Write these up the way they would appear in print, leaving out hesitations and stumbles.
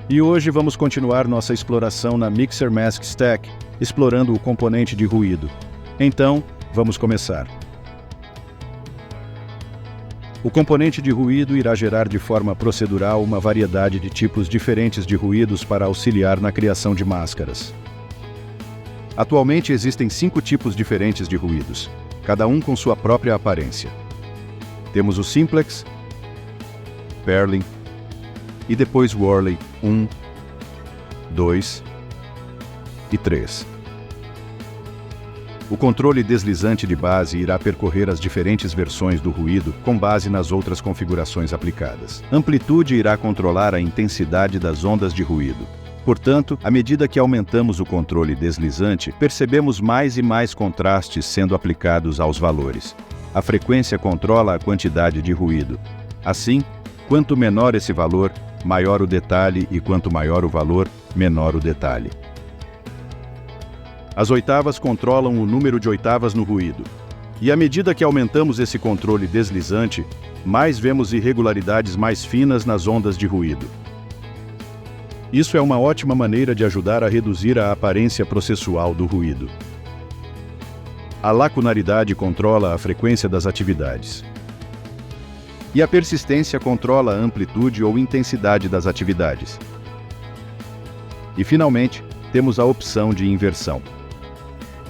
E hoje vamos continuar nossa exploração na Mixer Mask Stack, explorando o componente de ruído. Então, vamos começar. O componente de ruído irá gerar de forma procedural uma variedade de tipos diferentes de ruídos para auxiliar na criação de máscaras. Atualmente existem 5 tipos diferentes de ruídos, cada um com sua própria aparência. Temos o Simplex, Perlin, e depois Worley 1, 2 e 3. O controle deslizante de base irá percorrer as diferentes versões do ruído com base nas outras configurações aplicadas. Amplitude irá controlar a intensidade das ondas de ruído. Portanto, à medida que aumentamos o controle deslizante, percebemos mais e mais contrastes sendo aplicados aos valores. A frequência controla a quantidade de ruído. Assim, quanto menor esse valor, maior o detalhe, e quanto maior o valor, menor o detalhe. As oitavas controlam o número de oitavas no ruído. E à medida que aumentamos esse controle deslizante, mais vemos irregularidades mais finas nas ondas de ruído. Isso é uma ótima maneira de ajudar a reduzir a aparência processual do ruído. A lacunaridade controla a frequência das atividades. E a persistência controla a amplitude ou intensidade das atividades. E, finalmente, temos a opção de inversão.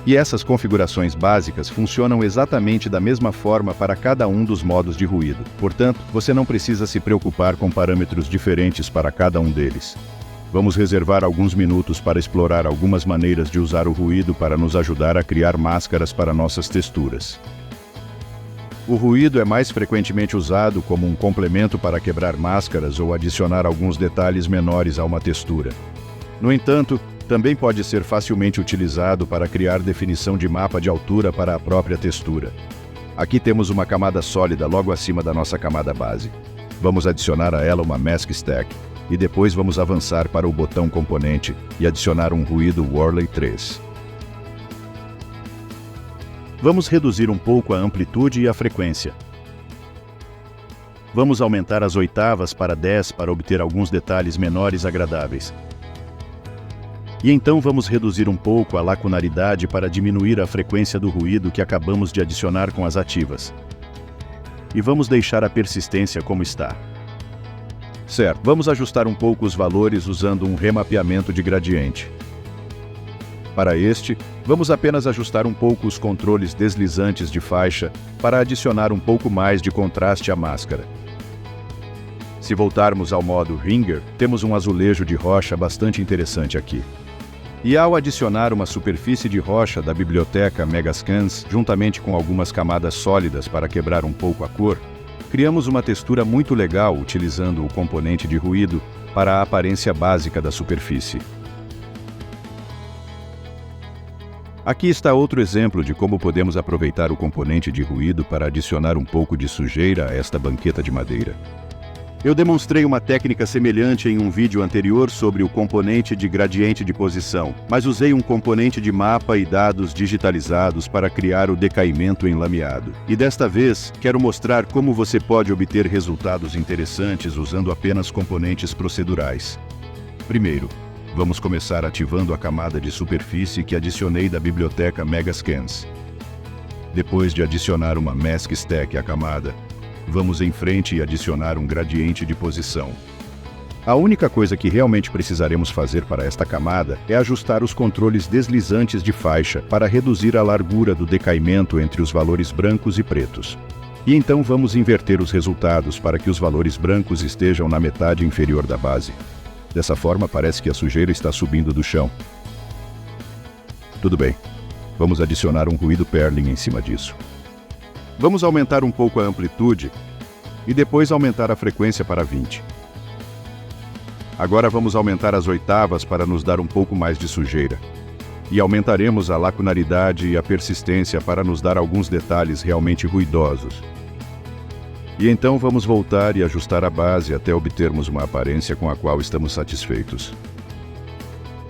E essas configurações básicas funcionam exatamente da mesma forma para cada um dos modos de ruído. Portanto, você não precisa se preocupar com parâmetros diferentes para cada um deles. Vamos reservar alguns minutos para explorar algumas maneiras de usar o ruído para nos ajudar a criar máscaras para nossas texturas. O ruído é mais frequentemente usado como um complemento para quebrar máscaras ou adicionar alguns detalhes menores a uma textura. No entanto, também pode ser facilmente utilizado para criar definição de mapa de altura para a própria textura. Aqui temos uma camada sólida logo acima da nossa camada base. Vamos adicionar a ela uma Mask Stack, e depois vamos avançar para o botão componente e adicionar um ruído Worley 3. Vamos reduzir um pouco a amplitude e a frequência. Vamos aumentar as oitavas para 10 para obter alguns detalhes menores agradáveis. E então vamos reduzir um pouco a lacunaridade para diminuir a frequência do ruído que acabamos de adicionar com as ativas. E vamos deixar a persistência como está. Certo, vamos ajustar um pouco os valores usando um remapeamento de gradiente. Para este, vamos apenas ajustar um pouco os controles deslizantes de faixa para adicionar um pouco mais de contraste à máscara. Se voltarmos ao modo Ringer, temos um azulejo de rocha bastante interessante aqui. E ao adicionar uma superfície de rocha da biblioteca Megascans, juntamente com algumas camadas sólidas para quebrar um pouco a cor, criamos uma textura muito legal utilizando o componente de ruído para a aparência básica da superfície. Aqui está outro exemplo de como podemos aproveitar o componente de ruído para adicionar um pouco de sujeira a esta banqueta de madeira. Eu demonstrei uma técnica semelhante em um vídeo anterior sobre o componente de gradiente de posição, mas usei um componente de mapa e dados digitalizados para criar o decaimento em lameado. E desta vez, quero mostrar como você pode obter resultados interessantes usando apenas componentes procedurais. Primeiro, vamos começar ativando a camada de superfície que adicionei da biblioteca Megascans. Depois de adicionar uma Mask Stack à camada, vamos em frente e adicionar um gradiente de posição. A única coisa que realmente precisaremos fazer para esta camada é ajustar os controles deslizantes de faixa para reduzir a largura do decaimento entre os valores brancos e pretos. E então vamos inverter os resultados para que os valores brancos estejam na metade inferior da base. Dessa forma, parece que a sujeira está subindo do chão. Tudo bem. Vamos adicionar um ruído Perlin em cima disso. Vamos aumentar um pouco a amplitude e depois aumentar a frequência para 20. Agora vamos aumentar as oitavas para nos dar um pouco mais de sujeira. E aumentaremos a lacunaridade e a persistência para nos dar alguns detalhes realmente ruidosos. E então vamos voltar e ajustar a base até obtermos uma aparência com a qual estamos satisfeitos.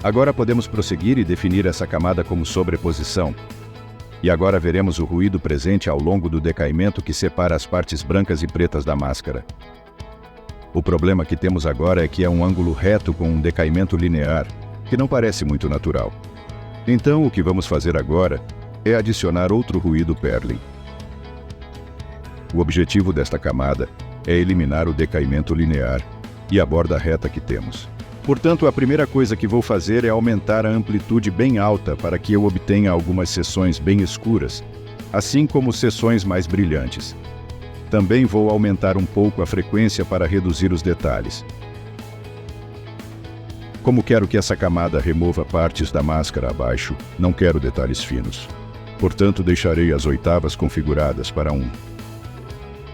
Agora podemos prosseguir e definir essa camada como sobreposição. E agora veremos o ruído presente ao longo do decaimento que separa as partes brancas e pretas da máscara. O problema que temos agora é que é um ângulo reto com um decaimento linear, que não parece muito natural. Então, o que vamos fazer agora é adicionar outro ruído Perlin. O objetivo desta camada é eliminar o decaimento linear e a borda reta que temos. Portanto, a primeira coisa que vou fazer é aumentar a amplitude bem alta para que eu obtenha algumas seções bem escuras, assim como seções mais brilhantes. Também vou aumentar um pouco a frequência para reduzir os detalhes. Como quero que essa camada remova partes da máscara abaixo, não quero detalhes finos. Portanto, deixarei as oitavas configuradas para 1.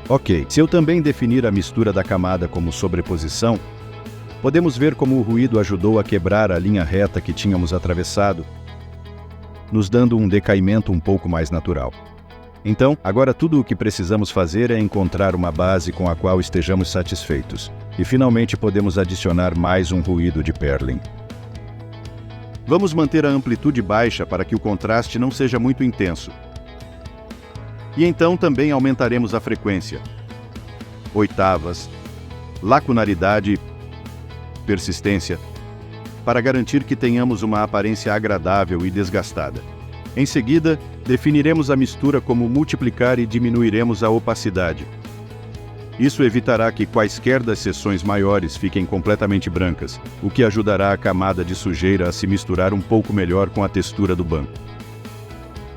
Ok, se eu também definir a mistura da camada como sobreposição, podemos ver como o ruído ajudou a quebrar a linha reta que tínhamos atravessado, nos dando um decaimento um pouco mais natural. Então, agora tudo o que precisamos fazer é encontrar uma base com a qual estejamos satisfeitos, e finalmente podemos adicionar mais um ruído de Perlin. Vamos manter a amplitude baixa para que o contraste não seja muito intenso. E então também aumentaremos a frequência, oitavas, lacunaridade, persistência, para garantir que tenhamos uma aparência agradável e desgastada. Em seguida, definiremos a mistura como multiplicar e diminuiremos a opacidade. Isso evitará que quaisquer das seções maiores fiquem completamente brancas, o que ajudará a camada de sujeira a se misturar um pouco melhor com a textura do banco.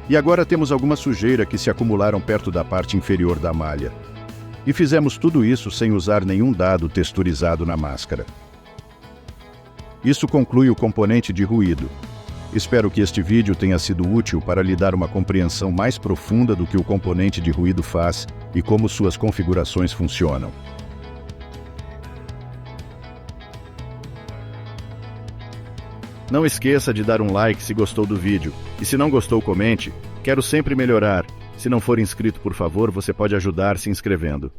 E agora temos alguma sujeira que se acumularam perto da parte inferior da malha. E fizemos tudo isso sem usar nenhum dado texturizado na máscara. Isso conclui o componente de ruído. Espero que este vídeo tenha sido útil para lhe dar uma compreensão mais profunda do que o componente de ruído faz e como suas configurações funcionam. Não esqueça de dar um like se gostou do vídeo, e se não gostou, comente. Quero sempre melhorar. Se não for inscrito, por favor, você pode ajudar se inscrevendo.